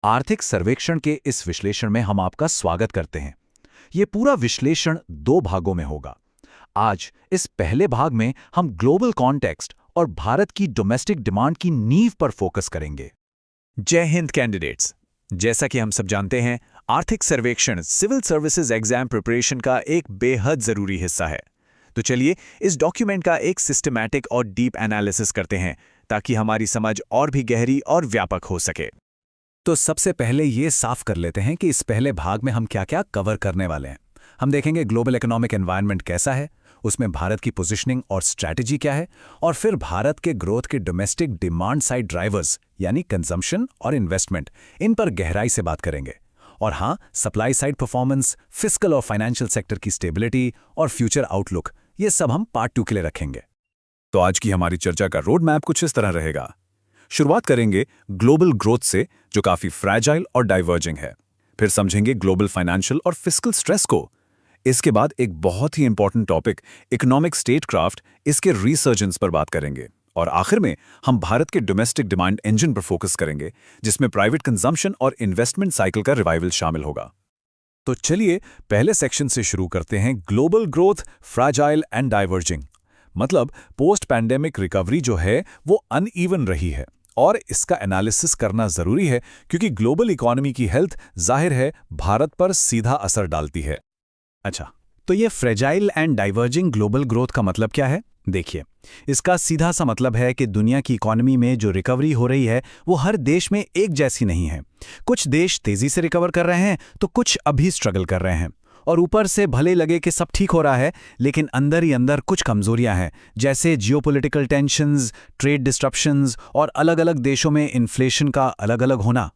आर्थिक सर्वेक्षण के इस विश्लेषण में हम आपका स्वागत करते हैं। ये पूरा विश्लेषण 2 भागों में होगा। आज इस पहले भाग में हम ग्लोबल कॉन्टेक्स्ट और भारत की डोमेस्टिक डिमांड की नींव पर फोकस करेंगे। जय हिंद कैंडिडेट्स। जैसा कि हम सब जानते हैं, आर्थिक सर्वेक्षण सिविल सर्विसेज एग्जाम प्रिपरेशन का एक बेहद ज़रूरी हिस्सा है। तो चलिए इस डॉक्यूमेंट का एक सिस्टमैटिक और डीप एनालिसिस करते हैं ताकि हमारी समझ और भी गहरी और व्यापक हो सके। तो सबसे पहले ये साफ कर लेते हैं कि इस पहले भाग में हम क्या-क्या कवर करने वाले हैं। हम देखेंगे ग्लोबल इकोनॉमिक एनवायरनमेंट कैसा है, उसमें भारत की पोजीशनिंग और स्ट्रैटेजी क्या है, और फिर भारत के ग्रोथ के डोमेस्टिक डिमांड साइड ड्राइवर्स यानी कंजम्पशन और इन्वेस्टमेंट, इन पर गहराई से बात करेंगे। और हाँ, सप्लाई साइड परफॉर्मेंस, फिस्कल और फाइनेंशियल सेक्टर की स्टेबिलिटी और फ्यूचर आउटलुक, ये सब हम पार्ट 2 के लिए रखेंगे। तो आज की हमारी चर्चा का रोड मैप कुछ इस तरह रहेगा। शुरुआत करेंगे ग्लोबल ग्रोथ से, जो काफी फ्रैजाइल और डाइवर्जिंग है। फिर समझेंगे ग्लोबल फाइनेंशियल और फिस्कल स्ट्रेस को। इसके बाद एक बहुत ही इंपॉर्टेंट टॉपिक इकोनॉमिक स्टेटक्राफ्ट, इसके रिसर्जेंस पर बात करेंगे। और आखिर में हम भारत के डोमेस्टिक डिमांड इंजन पर फोकस करेंगे, जिसमें प्राइवेट कंजम्पशन और इन्वेस्टमेंट साइकिल का रिवाइवल शामिल होगा। तो चलिए पहले सेक्शन से शुरू करते हैं। Global growth, fragile and diverging. मतलब पोस्ट पैंडेमिक रिकवरी जो है वो अनइवन रही है, और इसका एनालिसिस करना जरूरी है क्योंकि ग्लोबल इकोनॉमी की हेल्थ जाहिर है भारत पर सीधा असर डालती है। अच्छा, तो ये fragile and diverging global growth का मतलब क्या है? देखिए, इसका सीधा सा मतलब है कि दुनिया की इकोनॉमी में जो रिकवरी हो रही है वो हर देश में एक जैसी नहीं है। कुछ देश तेजी से रिकवर कर रहे हैं तो कुछ अभी स्ट्रगल कर रहे हैं। और ऊपर से भले लगे कि सब ठीक हो रहा है, लेकिन अंदर ही अंदर कुछ कमजोरियां हैं, जैसे जियोपॉलिटिकल टेंशन्स, ट्रेड डिस्ट्रप्शंस और अलग-अलग देशों में इन्फ्लेशन का अलग-अलग होना।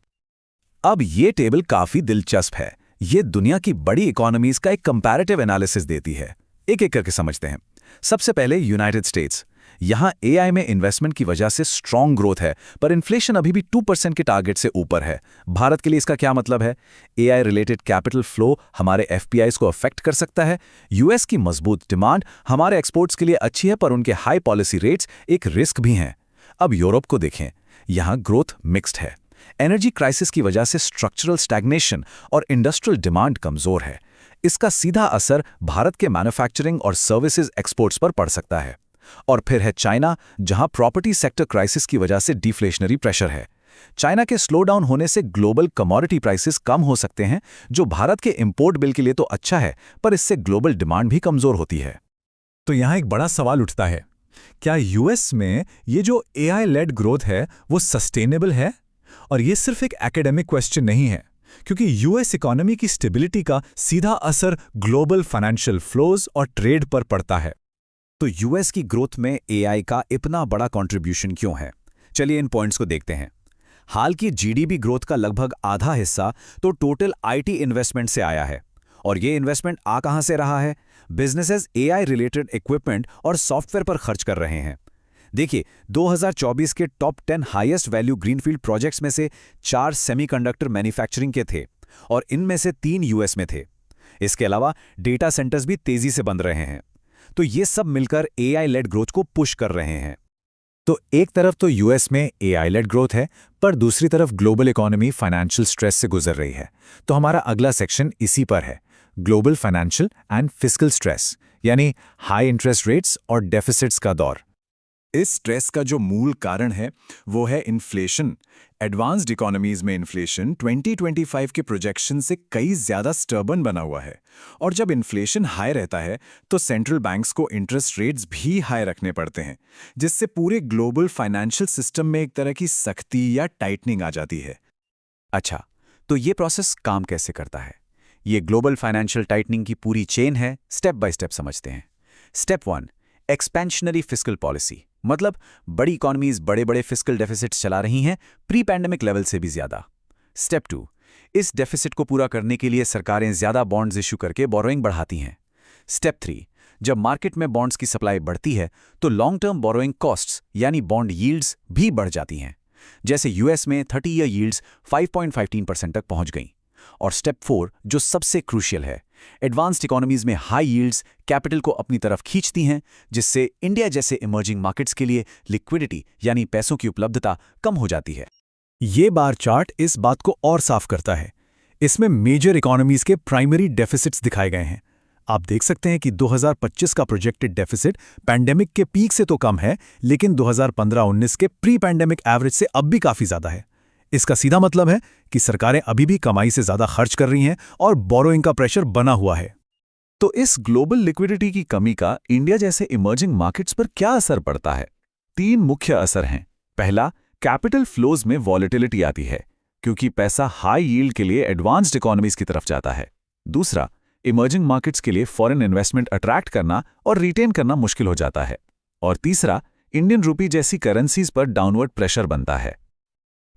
अब ये टेबल काफी दिलचस्प है। ये दुनिया की बड़ी इकोनॉमीज का एक कंपैरेटिव एनालिसिस देती है। एक-एक करके समझते हैं। सबसे पहले यूनाइटेड स्टेट्स। यहां एआई में इन्वेस्टमेंट की वजह से स्ट्रॉन्ग ग्रोथ है, पर इन्फ्लेशन अभी भी 2% के टारगेट से ऊपर है। भारत के लिए इसका क्या मतलब है? एआई रिलेटेड कैपिटल फ्लो हमारे एफपीआईज को अफेक्ट कर सकता है। यूएस की मजबूत डिमांड हमारे एक्सपोर्ट्स के लिए अच्छी है, पर उनके हाई पॉलिसी रेट्स एक रिस्क भी हैं। अब यूरोप को देखें, यहां ग्रोथ मिक्स्ड है। एनर्जी क्राइसिस की वजह से स्ट्रक्चरल स्टैग्नेशन और इंडस्ट्रियल डिमांड कमजोर है। इसका सीधा असर भारत के मैन्युफैक्चरिंग और सर्विसेज एक्सपोर्ट्स पर पड़ सकता है। और फिर है चाइना, जहां प्रॉपर्टी सेक्टर क्राइसिस की वजह से डिफ्लेशनरी प्रेशर है। चाइना के स्लो डाउन होने से ग्लोबल कमोडिटी प्राइसेस कम हो सकते हैं, जो भारत के इंपोर्ट बिल के लिए तो अच्छा है, पर इससे ग्लोबल डिमांड भी कमजोर होती है। तो यहां एक बड़ा सवाल उठता है, क्या यूएस में ये जो एआई लेड ग्रोथ है वो सस्टेनेबल है? और ये सिर्फ एक एकेडमिक क्वेश्चन नहीं है, क्योंकि यूएस इकोनॉमी की स्टेबिलिटी का सीधा असर ग्लोबल फाइनेंशियल फ्लोज और ट्रेड पर पड़ता है। तो यूएस की ग्रोथ में एआई का इतना बड़ा कंट्रीब्यूशन क्यों है? चलिए इन पॉइंट्स को देखते हैं। हाल की जीडीपी ग्रोथ का लगभग आधा हिस्सा तो टोटल आईटी इन्वेस्टमेंट से आया है। और ये इन्वेस्टमेंट आ कहां से रहा है? बिजनेसेस एआई रिलेटेड इक्विपमेंट और सॉफ्टवेयर पर खर्च कर रहे हैं। देखिए, 2024 के top 10 highest value greenfield projects में से 4 सेमीकंडक्टर मैन्युफैक्चरिंग के थे, और इनमें से 3 यूएस में थे। इसके अलावा डेटा सेंटर्स भी तेजी से बन रहे हैं। तो ये सब मिलकर एआई लेड ग्रोथ को पुश कर रहे हैं। तो एक तरफ तो यूएस में एआई लेड ग्रोथ है, पर दूसरी तरफ ग्लोबल इकोनॉमी फाइनेंशियल स्ट्रेस से गुजर रही है। तो हमारा अगला सेक्शन इसी पर है, global financial and fiscal stress, यानी हाई इंटरेस्ट रेट्स और डेफिसिट्स का दौर। इस स्ट्रेस का जो मूल कारण है वो है इन्फ्लेशन। एडवांस्ड इकोनॉमीज में इन्फ्लेशन 2025 के प्रोजेक्शन से कई ज्यादा स्टर्बन बना हुआ है, और जब इन्फ्लेशन हाई रहता है तो सेंट्रल बैंक्स को इंटरेस्ट रेट्स भी हाई रखने पड़ते हैं, जिससे पूरे ग्लोबल फाइनेंशियल सिस्टम में एक तरह की सख्ती या टाइटनिंग आ जाती है। अच्छा, तो ये प्रोसेस काम कैसे करता है? ये ग्लोबल फाइनेंशियल टाइटनिंग की पूरी चेन है। स्टेप बाय स्टेप समझते हैं। Step 1, expansionary fiscal policy. मतलब बड़ी इकोनॉमीज बड़े-बड़े फिस्कल डेफिसिट्स चला रही हैं, प्री पैंडेमिक लेवल से भी ज्यादा। स्टेप 2, इस डेफिसिट को पूरा करने के लिए सरकारें ज्यादा बॉन्ड्स इशू करके बोरोइंग बढ़ाती हैं। स्टेप 3, जब मार्केट में बॉन्ड्स की सप्लाई बढ़ती है तो लॉन्ग टर्म बोरोइंग कॉस्ट्स यानी बॉन्ड यील्ड्स भी बढ़ जाती हैं। जैसे यूएस में 30 ईयर यील्ड्स 5.15% तक पहुंच गईं। और स्टेप 4 जो सबसे क्रूशियल है, एडवांस्ड इकोनॉमीज में हाई यील्ड्स कैपिटल को अपनी तरफ खींचती हैं, जिससे इंडिया जैसे इमर्जिंग मार्केट्स के लिए लिक्विडिटी यानी पैसों की उपलब्धता कम हो जाती है। ये बार चार्ट इस बात को और साफ करता है। इसमें मेजर इकोनॉमीज के प्राइमरी डेफिसिट्स दिखाए गए हैं। आप देख सकते हैं कि 2025 का प्रोजेक्टेड डेफिसिट पैंडेमिक के पीक से तो कम है, लेकिन 2015-19 के प्री पैंडेमिक एवरेज से अब भी काफी ज्यादा है। इसका सीधा मतलब है कि सरकारें अभी भी कमाई से ज्यादा खर्च कर रही हैं और बोरोइंग का प्रेशर बना हुआ है। तो इस ग्लोबल लिक्विडिटी की कमी का इंडिया जैसे इमर्जिंग मार्केट्स पर क्या असर पड़ता है? 3 मुख्य असर हैं। पहला, कैपिटल फ्लोज में वॉलेटिलिटी आती है, क्योंकि पैसा हाई यील्ड के लिए एडवांस्ड इकोनॉमीज की तरफ जाता है। दूसरा, इमर्जिंग मार्केट्स के लिए फॉरेन इन्वेस्टमेंट अट्रैक्ट करना और रिटेन करना मुश्किल हो जाता है। और तीसरा, इंडियन रूपी जैसी करेंसीज पर डाउनवर्ड प्रेशर बनता है।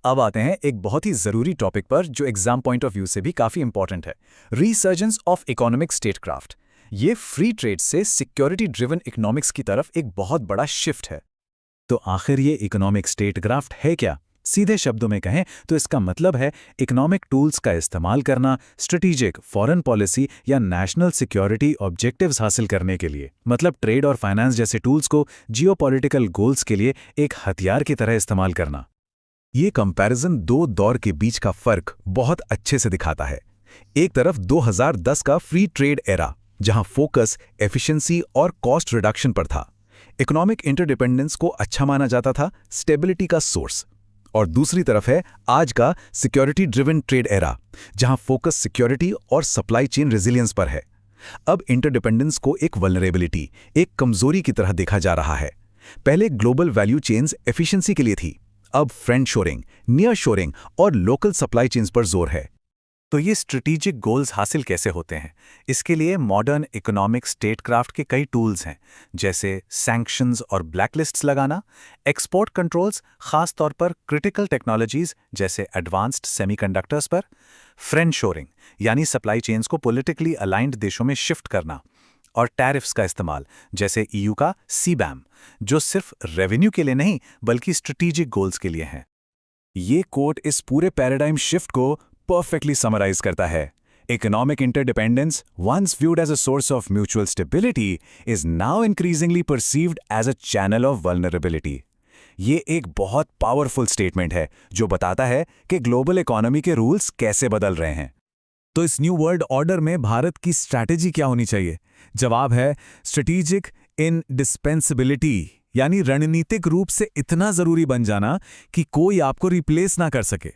अब आते हैं एक बहुत ही जरूरी टॉपिक पर जो एग्जाम पॉइंट ऑफ व्यू से भी काफी इंपॉर्टेंट है, रिसर्जेंस ऑफ इकोनॉमिक स्टेटक्राफ्ट। ये फ्री ट्रेड से सिक्योरिटी ड्रिवन इकोनॉमिक्स की तरफ एक बहुत बड़ा शिफ्ट है। तो आखिर ये इकोनॉमिक स्टेटक्राफ्ट है क्या? सीधे शब्दों में कहें तो इसका मतलब है इकोनॉमिक टूल्स का इस्तेमाल करना स्ट्रेटेजिक फॉरेन पॉलिसी या नेशनल सिक्योरिटी ऑब्जेक्टिव्स हासिल करने के लिए। मतलब ट्रेड और फाइनेंस जैसे टूल्स को जियोपॉलिटिकल गोल्स के लिए एक हथियार की तरह इस्तेमाल करना। ये कंपैरिजन 2 दौर के बीच का फर्क बहुत अच्छे से दिखाता है। एक तरफ 2010 का फ्री ट्रेड एरा, जहां फोकस एफिशिएंसी और कॉस्ट रिडक्शन पर था, इकोनॉमिक इंटरडिपेंडेंस को अच्छा माना जाता था, स्टेबिलिटी का सोर्स। और दूसरी तरफ है आज का सिक्योरिटी ड्रिवन ट्रेड एरा, जहां फोकस सिक्योरिटी और सप्लाई चेन रेजिलियंस पर है। अब इंटरडिपेंडेंस को एक वल्नरेबिलिटी, एक कमजोरी की तरह देखा जा रहा है। पहले ग्लोबल वैल्यू चेन्स एफिशिएंसी के लिए थी, अब फ्रेंड शोरिंग, नियर शोरिंग और लोकल सप्लाई चेन्स पर जोर है। तो ये स्ट्रेटेजिक गोल्स हासिल कैसे होते हैं? इसके लिए मॉडर्न इकोनॉमिक स्टेटक्राफ्ट के कई टूल्स हैं, जैसे सैंक्शंस और ब्लैकलिस्ट्स लगाना, एक्सपोर्ट कंट्रोल्स खास तौर पर क्रिटिकल टेक्नोलॉजीज जैसे एडवांस्ड सेमीकंडक्टर्स पर, फ्रेंड शोरिंग यानी सप्लाई चेन्स को पॉलिटिकली अलाइंड देशों में शिफ्ट करना, और टैरिफ्स का इस्तेमाल जैसे ईयू का सीबैम, जो सिर्फ रेवेन्यू के लिए नहीं बल्कि स्ट्रेटेजिक गोल्स के लिए हैं। ये कोट इस पूरे पैराडाइम शिफ्ट को परफेक्टली समराइज करता है। Economic interdependence, once viewed as a source of mutual stability, is now increasingly perceived as a channel of vulnerability. ये एक बहुत पावरफुल स्टेटमेंट है जो बताता है कि ग्लोबल इकोनॉमी के रूल्स कैसे बदल रहे हैं। तो इस न्यू वर्ल्ड ऑर्डर में भारत की स्ट्रैटेजी क्या होनी चाहिए? जवाब है स्ट्रेटेजिक इंडिस्पेंसिबिलिटी, यानी रणनीतिक रूप से इतना जरूरी बन जाना कि कोई आपको रिप्लेस ना कर सके।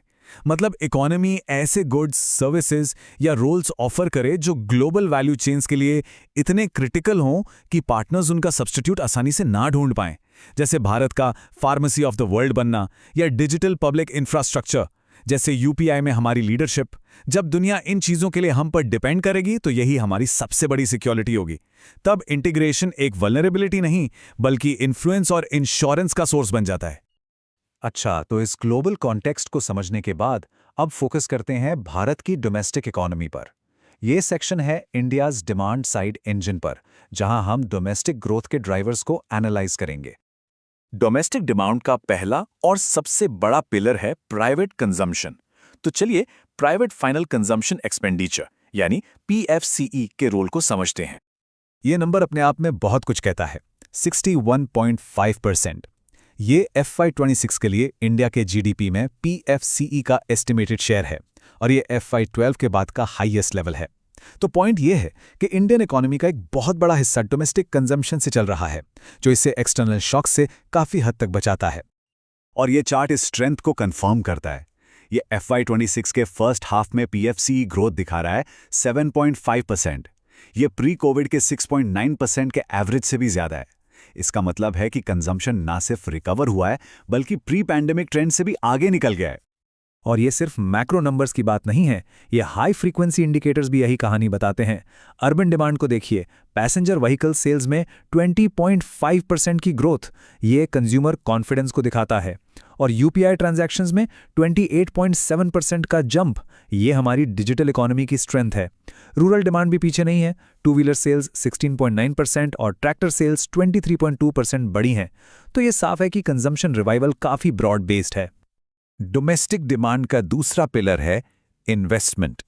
मतलब इकोनॉमी ऐसे गुड्स, सर्विसेज या रोल्स ऑफर करे जो ग्लोबल वैल्यू चेन्स के लिए इतने क्रिटिकल हों कि पार्टनर्स उनका सब्स्टिट्यूट आसानी से ना ढूंढ पाएं, जैसे भारत का फार्मेसी ऑफ द वर्ल्ड बनना या डिजिटल पब्लिक इंफ्रास्ट्रक्चर जैसे यूपीआई में हमारी लीडरशिप। जब दुनिया इन चीजों के लिए हम पर डिपेंड करेगी तो यही हमारी सबसे बड़ी सिक्योरिटी होगी। तब इंटीग्रेशन एक वल्नरेबिलिटी नहीं बल्कि इन्फ्लुएंस और इंश्योरेंस का सोर्स बन जाता है। अच्छा, तो इस ग्लोबल कॉन्टेक्स्ट को समझने के बाद अब फोकस करते हैं भारत की डोमेस्टिक इकोनॉमी पर। यह सेक्शन है इंडियाज डिमांड साइड इंजन पर, जहां हम डोमेस्टिक ग्रोथ के ड्राइवर्स को एनालाइज करेंगे। डोमेस्टिक डिमांड का पहला और सबसे बड़ा पिलर है प्राइवेट कंजम्पशन। तो चलिए प्राइवेट फाइनल कंजम्पशन एक्सपेंडिचर यानी पीएफसीई के रोल को समझते हैं। ये नंबर अपने आप में बहुत कुछ कहता है, 61.5%। ये FY26 के लिए इंडिया के जीडीपी में पीएफसीई का एस्टिमेटेड शेयर है और ये FY12 के बाद का हाईएस्ट लेवल है। तो पॉइंट ये है कि इंडियन इकोनॉमी का एक बहुत बड़ा हिस्सा डोमेस्टिक कंजम्पशन से चल रहा है, जो इसे एक्सटर्नल शॉक से काफी हद तक बचाता है। और ये चार्ट इस स्ट्रेंथ को कंफर्म करता है। ये FY26 के फर्स्ट हाफ में पीएफसीई ग्रोथ दिखा रहा है 7.5%। ये प्री कोविड के 6.9% के एवरेज से भी ज्यादा है। इसका मतलब है कि कंजम्पशन ना सिर्फ रिकवर हुआ है बल्कि प्री पैंडेमिक ट्रेंड से भी आगे निकल गया है। और ये सिर्फ मैक्रो नंबर्स की बात नहीं है, ये हाई फ्रीक्वेंसी इंडिकेटर्स भी यही कहानी बताते हैं। अर्बन डिमांड को देखिए, पैसेंजर व्हीकल सेल्स में 20.5% की ग्रोथ, ये कंज्यूमर कॉन्फिडेंस को दिखाता है। और यूपीआई ट्रांजैक्शंस में 28.7% का जंप, ये हमारी डिजिटल इकोनॉमी की स्ट्रेंथ है। रूरल डिमांड भी पीछे नहीं है, टू व्हीलर सेल्स 16.9% और ट्रैक्टर सेल्स 23.2% बढ़ी हैं। तो ये साफ है कि कंजम्पशन रिवाइवल काफी ब्रॉड बेस्ड है। डोमेस्टिक डिमांड का दूसरा पिलर है इन्वेस्टमेंट।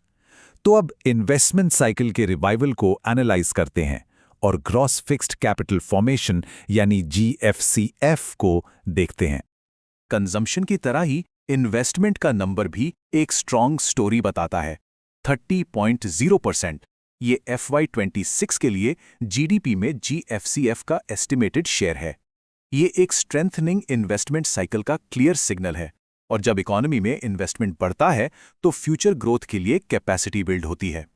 तो अब इन्वेस्टमेंट साइकिल के रिवाइवल को एनालाइज करते हैं और ग्रॉस फिक्स्ड कैपिटल फॉर्मेशन यानी GFCF को देखते हैं। कंजम्पशन की तरह ही इन्वेस्टमेंट का नंबर भी एक स्ट्रॉन्ग स्टोरी बताता है, 30.0%। ये FY26 के लिए जीडीपी में GFCF का एस्टिमेटेड शेयर है। ये एक स्ट्रेंथनिंग इन्वेस्टमेंट साइकिल का क्लियर सिग्नल है, और जब इकोनॉमी में इन्वेस्टमेंट बढ़ता है तो फ्यूचर ग्रोथ के लिए कैपेसिटी बिल्ड होती है।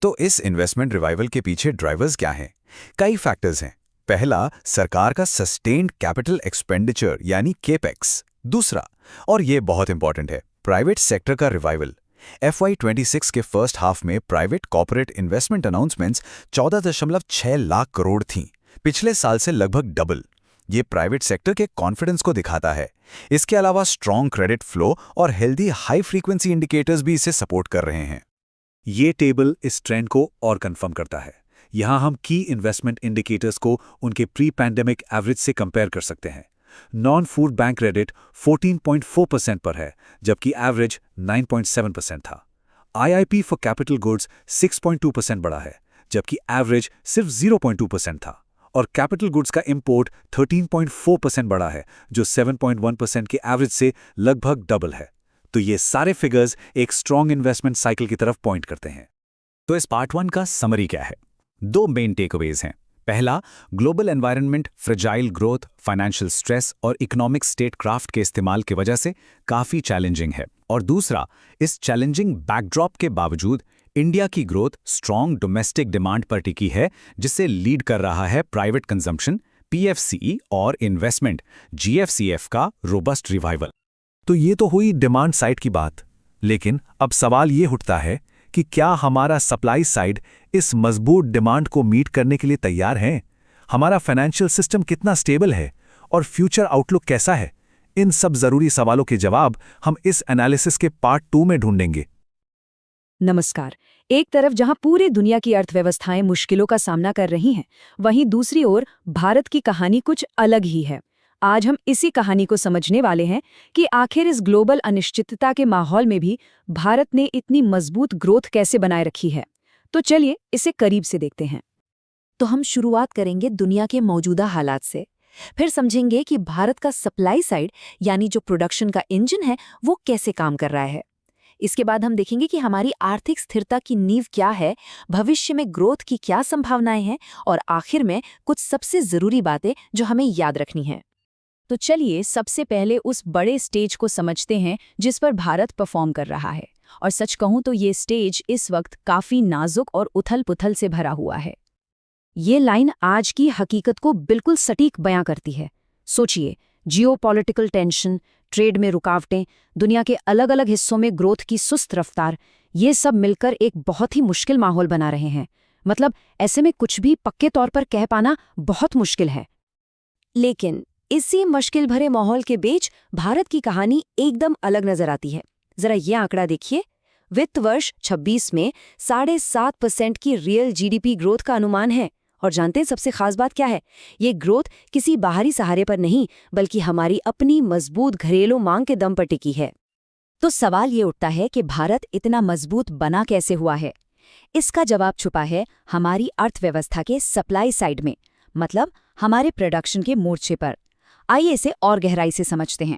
तो इस इन्वेस्टमेंट रिवाइवल के पीछे ड्राइवर्स क्या हैं? कई फैक्टर्स हैं। पहला, सरकार का सस्टेन्ड कैपिटल एक्सपेंडिचर यानी केपेक्स। दूसरा, और ये बहुत इंपॉर्टेंट है, प्राइवेट सेक्टर का रिवाइवल। FY26 के फर्स्ट हाफ में private corporate investment announcements 14.6 lakh crore थीं, पिछले साल से लगभग डबल। ये प्राइवेट सेक्टर के कॉन्फिडेंस को दिखाता है। इसके अलावा स्ट्रॉन्ग क्रेडिट फ्लो और हेल्दी हाई फ्रीक्वेंसी इंडिकेटर्स भी इसे सपोर्ट कर रहे हैं। ये टेबल इस ट्रेंड को और कंफर्म करता है। यहाँ हम की इन्वेस्टमेंट इंडिकेटर्स को उनके प्री पैंडेमिक एवरेज से कंपेयर कर सकते हैं। नॉन फूड बैंक क्रेडिट 14.4% पर है, जबकि एवरेज 9.7% था। IIP फॉर कैपिटल गुड्स 6.2% बढ़ा है, जबकि एवरेज सिर्फ 0.2% था। और कैपिटल गुड्स का इंपोर्ट 13.4% बढ़ा है, जो 7.1% के एवरेज से लगभग डबल है। तो ये सारे फिगर्स एक स्ट्रॉन्ग इन्वेस्टमेंट साइकिल की तरफ पॉइंट करते हैं। तो इस पार्ट 1 का समरी क्या है? 2 मेन टेकअवेज हैं। पहला, global environment, fragile growth, financial stress और इकोनॉमिक स्टेटक्राफ्ट के इस्तेमाल की वजह से काफ़ी चैलेंजिंग है। और दूसरा, इस चैलेंजिंग बैकड्रॉप के बावजूद इंडिया की ग्रोथ स्ट्रॉन्ग डोमेस्टिक डिमांड पर टिकी है, जिससे लीड कर रहा है प्राइवेट कंजम्पशन, PFCE और इन्वेस्टमेंट, GFCF का रोबस्ट रिवाइवल। तो ये तो हुई डिमांड साइड की बात, लेकिन अब सवाल ये उठता है कि क्या हमारा सप्लाई साइड इस मजबूत डिमांड को मीट करने के लिए तैयार है? हमारा फाइनेंशियल सिस्टम कितना स्टेबल है और फ्यूचर आउटलुक कैसा है? इन सब जरूरी सवालों के जवाब हम इस एनालिसिस के पार्ट 2 में ढूंढेंगे। नमस्कार। एक तरफ जहां पूरी दुनिया की अर्थव्यवस्थाएं मुश्किलों का सामना कर रही हैं, वहीं दूसरी ओर भारत की कहानी कुछ अलग ही है। आज हम इसी कहानी को समझने वाले हैं कि आखिर इस ग्लोबल अनिश्चितता के माहौल में भी भारत ने इतनी मजबूत ग्रोथ कैसे बनाए रखी है। तो चलिए इसे करीब से देखते हैं। तो हम शुरुआत करेंगे दुनिया के मौजूदा हालात से, फिर समझेंगे कि भारत का सप्लाई साइड यानी जो प्रोडक्शन का इंजन है वो कैसे काम कर रहा है। इसके बाद हम देखेंगे कि हमारी आर्थिक स्थिरता की नींव क्या है, भविष्य में ग्रोथ की क्या संभावनाएं हैं, और आखिर में कुछ सबसे जरूरी बातें जो हमें याद रखनी हैं। तो चलिए सबसे पहले उस बड़े स्टेज को समझते हैं जिस पर भारत परफॉर्म कर रहा है। और सच कहूं तो ये स्टेज इस वक्त काफी नाजुक और उथल-पुथल से भरा हुआ है। ये लाइन आज की हकीकत को बिल्कुल सटीक बयां करती है। सोचिए, जियोपॉलिटिकल टेंशन, ट्रेड में रुकावटें, दुनिया के अलग अलग हिस्सों में ग्रोथ की सुस्त रफ्तार, ये सब मिलकर एक बहुत ही मुश्किल माहौल बना रहे हैं। मतलब ऐसे में कुछ भी पक्के तौर पर कह पाना बहुत मुश्किल है। लेकिन इसी मुश्किल भरे माहौल के बीच भारत की कहानी एकदम अलग नजर आती है। जरा ये आंकड़ा देखिए। वित्त वर्ष 26 में 7.5% की रियल GDP ग्रोथ का अनुमान है। और जानते हैं सबसे खास बात क्या है? ये ग्रोथ किसी बाहरी सहारे पर नहीं, बल्कि हमारी अपनी मजबूत घरेलू मांग के दम पर टिकी है। तो सवाल ये उठता है कि भारत इतना मजबूत बना कैसे हुआ है? इसका जवाब छुपा है हमारी अर्थव्यवस्था के सप्लाई साइड में, मतलब हमारे प्रोडक्शन के मोर्चे पर। आइए इसे और गहराई से समझते हैं।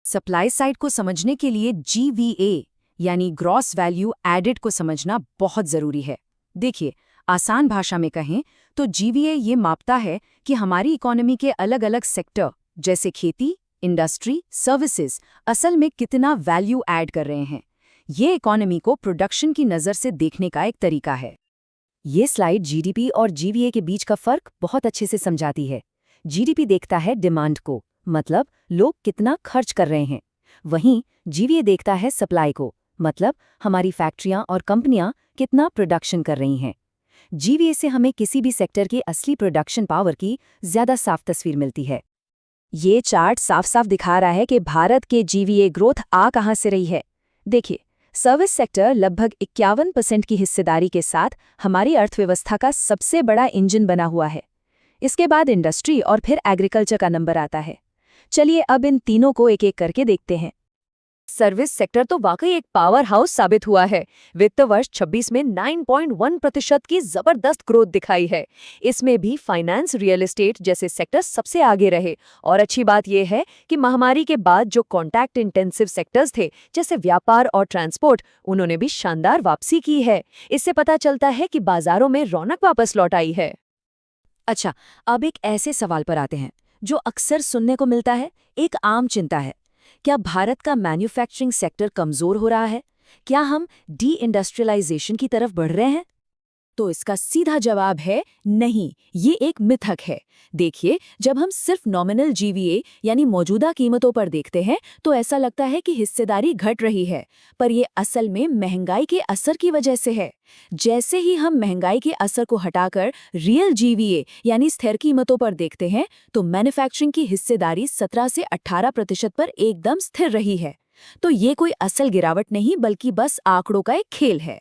सप्लाई साइड को समझने के लिए GVA यानी ग्रॉस वैल्यू एडेड को समझना बहुत जरूरी है। देखिए, आसान भाषा में कहें तो GVA ये मापता है कि हमारी इकोनॉमी के अलग अलग सेक्टर जैसे खेती, इंडस्ट्री, सर्विसेज असल में कितना वैल्यू ऐड कर रहे हैं। ये इकोनॉमी को प्रोडक्शन की नज़र से देखने का एक तरीका है। ये स्लाइड GDP और GVA के बीच का फर्क बहुत अच्छे से समझाती है। GDP देखता है डिमांड को, मतलब लोग कितना खर्च कर रहे हैं। वहीं GVA देखता है सप्लाई को, मतलब हमारी फैक्ट्रियां और कंपनियां कितना प्रोडक्शन कर रही हैं। GVA से हमें किसी भी सेक्टर के असली प्रोडक्शन पावर की ज्यादा साफ तस्वीर मिलती है। ये चार्ट साफ साफ दिखा रहा है कि भारत के GVA ग्रोथ आ कहां से रही है। देखिए, सर्विस सेक्टर लगभग 51% की हिस्सेदारी के साथ हमारी अर्थव्यवस्था का सबसे बड़ा इंजन बना हुआ है। इसके बाद इंडस्ट्री और फिर एग्रीकल्चर का नंबर आता है। चलिए अब इन तीनों को एक एक करके देखते हैं। सर्विस सेक्टर तो वाकई एक पावर हाउस साबित हुआ है। वित्त वर्ष 26 में 9.1% की जबरदस्त ग्रोथ दिखाई है। इसमें भी फाइनेंस, रियल एस्टेट जैसे सेक्टर सबसे आगे रहे। और अच्छी बात यह है कि महामारी के बाद जो कॉन्टैक्ट इंटेंसिव सेक्टर्स थे, जैसे व्यापार और ट्रांसपोर्ट, उन्होंने भी शानदार वापसी की है। इससे पता चलता है कि बाजारों में रौनक वापस लौट आई है। अच्छा, अब एक ऐसे सवाल पर आते हैं जो अक्सर सुनने को मिलता है, एक आम चिंता है। क्या भारत का मैन्युफैक्चरिंग सेक्टर कमजोर हो रहा है? क्या हम डी इंडस्ट्रियलाइजेशन की तरफ बढ़ रहे हैं? तो इसका सीधा जवाब है नहीं, ये एक मिथक है। देखिए, जब हम सिर्फ नॉमिनल जीवीए यानी मौजूदा कीमतों पर देखते हैं तो ऐसा लगता है कि हिस्सेदारी घट रही है, पर ये असल में महंगाई के असर की वजह से है। जैसे ही हम महंगाई के असर को हटाकर रियल जीवीए यानी स्थिर कीमतों पर देखते हैं तो मैन्युफैक्चरिंग की हिस्सेदारी 17 से 18% पर एकदम स्थिर रही है। तो ये कोई असल गिरावट नहीं, बल्कि बस आंकड़ों का एक खेल है।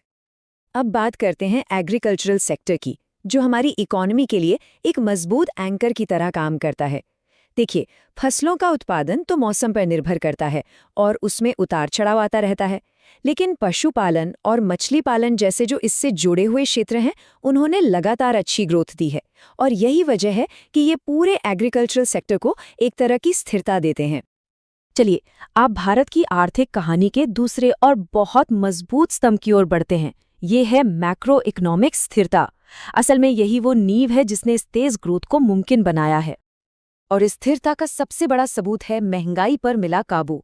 अब बात करते हैं एग्रीकल्चरल सेक्टर की, जो हमारी इकोनॉमी के लिए एक मजबूत एंकर की तरह काम करता है। देखिए, फसलों का उत्पादन तो मौसम पर निर्भर करता है और उसमें उतार चढ़ाव आता रहता है, लेकिन पशुपालन और मछली पालन जैसे जो इससे जुड़े हुए क्षेत्र हैं, उन्होंने लगातार अच्छी ग्रोथ दी है। और यही वजह है कि ये पूरे एग्रीकल्चरल सेक्टर को एक तरह की स्थिरता देते हैं। चलिए, आप भारत की आर्थिक कहानी के दूसरे और बहुत मजबूत स्तंभ की ओर बढ़ते हैं। ये है मैक्रो इकोनॉमिक स्थिरता। असल में यही वो नींव है जिसने इस तेज ग्रोथ को मुमकिन बनाया है। और इस स्थिरता का सबसे बड़ा सबूत है महंगाई पर मिला काबू।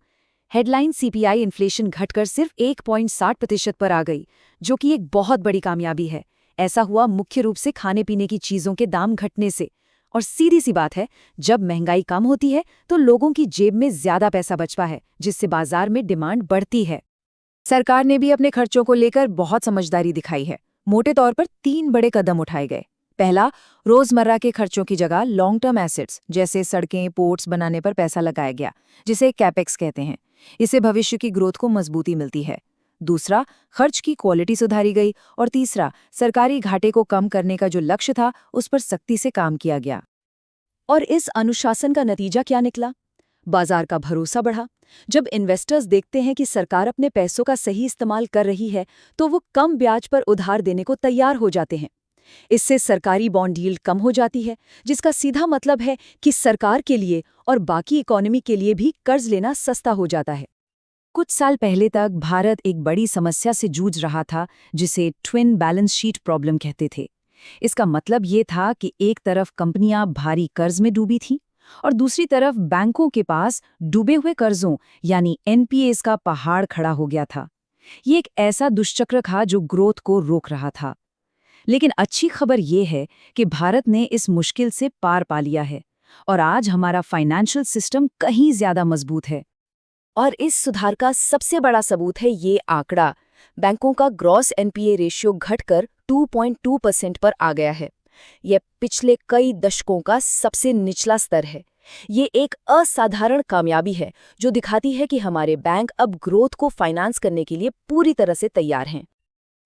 हेडलाइन सीपीआई इन्फ्लेशन घटकर सिर्फ 1.60% पर आ गई, जो कि एक बहुत बड़ी कामयाबी है। ऐसा हुआ मुख्य रूप से खाने पीने की चीजों के दाम घटने से। और सीधी सी बात है, जब महंगाई कम होती है तो लोगों की जेब में ज्यादा पैसा बचता है, जिससे बाजार में डिमांड बढ़ती है। सरकार ने भी अपने खर्चों को लेकर बहुत समझदारी दिखाई है। मोटे तौर पर 3 बड़े कदम उठाए गए। पहला, रोजमर्रा के खर्चों की जगह लॉन्ग टर्म एसेट्स जैसे सड़कें, पोर्ट्स बनाने पर पैसा लगाया गया, जिसे कैपेक्स कहते हैं। इससे भविष्य की ग्रोथ को मजबूती मिलती है। दूसरा, खर्च की क्वालिटी सुधारी गई। और तीसरा, सरकारी घाटे को कम करने का जो लक्ष्य था, उस पर सख्ती से काम किया गया। और इस अनुशासन का नतीजा क्या निकला? बाजार का भरोसा बढ़ा। जब इन्वेस्टर्स देखते हैं कि सरकार अपने पैसों का सही इस्तेमाल कर रही है, तो वो कम ब्याज पर उधार देने को तैयार हो जाते हैं। इससे सरकारी बॉन्ड यील्ड कम हो जाती है, जिसका सीधा मतलब है कि सरकार के लिए और बाकी इकोनॉमी के लिए भी कर्ज लेना सस्ता हो जाता है। कुछ साल पहले तक भारत एक बड़ी समस्या से जूझ रहा था, जिसे ट्विन बैलेंस शीट प्रॉब्लम कहते थे। इसका मतलब ये था कि एक तरफ कंपनियां भारी कर्ज में डूबी थीं और दूसरी तरफ बैंकों के पास डूबे हुए कर्जों यानी एनपीएस का पहाड़ खड़ा हो गया था। ये एक ऐसा दुष्चक्र था जो ग्रोथ को रोक रहा था। लेकिन अच्छी खबर ये है कि भारत ने इस मुश्किल से पार पा लिया है और आज हमारा फाइनेंशियल सिस्टम कहीं ज्यादा मजबूत है। और इस सुधार का सबसे बड़ा सबूत है ये आंकड़ा। बैंकों का ग्रॉस एनपीए रेशियो घटकर 2.2% पर आ गया है। यह पिछले कई दशकों का सबसे निचला स्तर है। ये एक असाधारण कामयाबी है जो दिखाती है कि हमारे बैंक अब ग्रोथ को फाइनेंस करने के लिए पूरी तरह से तैयार हैं।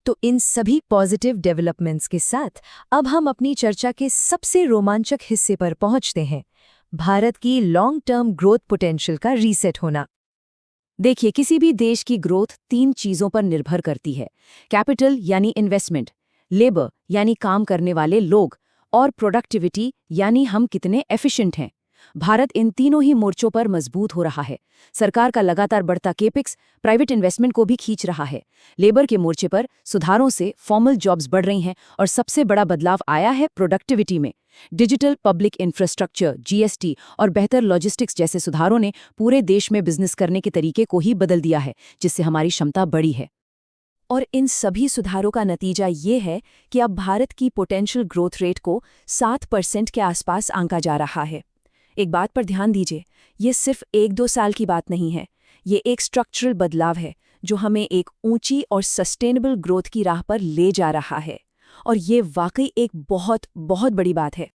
तो इन सभी पॉजिटिव डेवलपमेंट्स के साथ अब हम अपनी चर्चा के सबसे रोमांचक हिस्से पर पहुंचते हैं, भारत की लॉन्ग टर्म ग्रोथ पोटेंशियल का रीसेट होना। देखिए, किसी भी देश की ग्रोथ 3 चीजों पर निर्भर करती है: कैपिटल यानी इन्वेस्टमेंट, लेबर यानी काम करने वाले लोग, और प्रोडक्टिविटी यानी हम कितने एफिशिएंट हैं। भारत इन तीनों ही मोर्चों पर मजबूत हो रहा है। सरकार का लगातार बढ़ता केपिक्स प्राइवेट इन्वेस्टमेंट को भी खींच रहा है। लेबर के मोर्चे पर सुधारों से फॉर्मल जॉब्स बढ़ रही हैं और सबसे बड़ा बदलाव आया है प्रोडक्टिविटी में। डिजिटल पब्लिक इंफ्रास्ट्रक्चर, जीएसटी और बेहतर लॉजिस्टिक्स जैसे सुधारों ने पूरे देश में बिजनेस करने के तरीके को ही बदल दिया है, जिससे हमारी क्षमता बढ़ी है। और इन सभी सुधारों का नतीजा ये है कि अब भारत की पोटेंशियल ग्रोथ रेट को 7% के आसपास आंका जा रहा है। एक बात पर ध्यान दीजिए, ये सिर्फ 1-2 साल की बात नहीं है। ये एक स्ट्रक्चरल बदलाव है जो हमें एक ऊंची और सस्टेनेबल ग्रोथ की राह पर ले जा रहा है। और ये वाकई एक बहुत बहुत बड़ी बात है।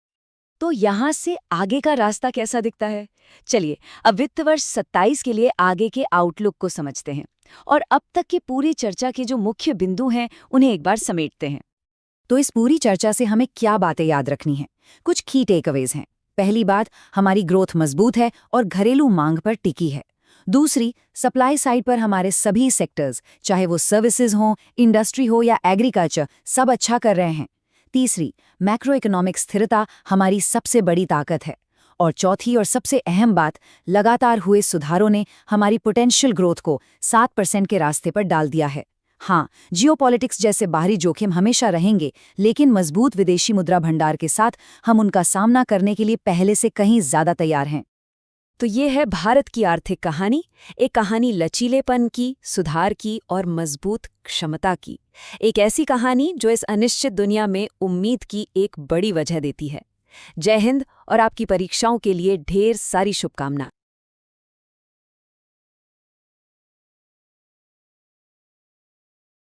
तो यहाँ से आगे का रास्ता कैसा दिखता है? चलिए, अब वित्त वर्ष 27 के लिए आगे के आउटलुक को समझते हैं और अब तक की पूरी चर्चा के जो मुख्य बिंदु हैं उन्हें एक बार समेटते हैं। तो इस पूरी चर्चा से हमें क्या बातें याद रखनी हैं? कुछ की टेकअवेज हैं। पहली बात, हमारी ग्रोथ मजबूत है और घरेलू मांग पर टिकी है। दूसरी, सप्लाई साइड पर हमारे सभी सेक्टर्स, चाहे वो सर्विसेज हों, इंडस्ट्री हो या एग्रीकल्चर, सब अच्छा कर रहे हैं। तीसरी, मैक्रो इकोनॉमिक स्थिरता हमारी सबसे बड़ी ताकत है। और चौथी और सबसे अहम बात, लगातार हुए सुधारों ने हमारी पोटेंशियल ग्रोथ को 7% के रास्ते पर डाल दिया है। हाँ, जियोपॉलिटिक्स जैसे बाहरी जोखिम हमेशा रहेंगे, लेकिन मजबूत विदेशी मुद्रा भंडार के साथ हम उनका सामना करने के लिए पहले से कहीं ज्यादा तैयार हैं। तो ये है भारत की आर्थिक कहानी, एक कहानी लचीलेपन की, सुधार की और मजबूत क्षमता की। एक ऐसी कहानी जो इस अनिश्चित दुनिया में उम्मीद की एक बड़ी वजह देती है। जय हिंद और आपकी परीक्षाओं के लिए ढेर सारी शुभकामना।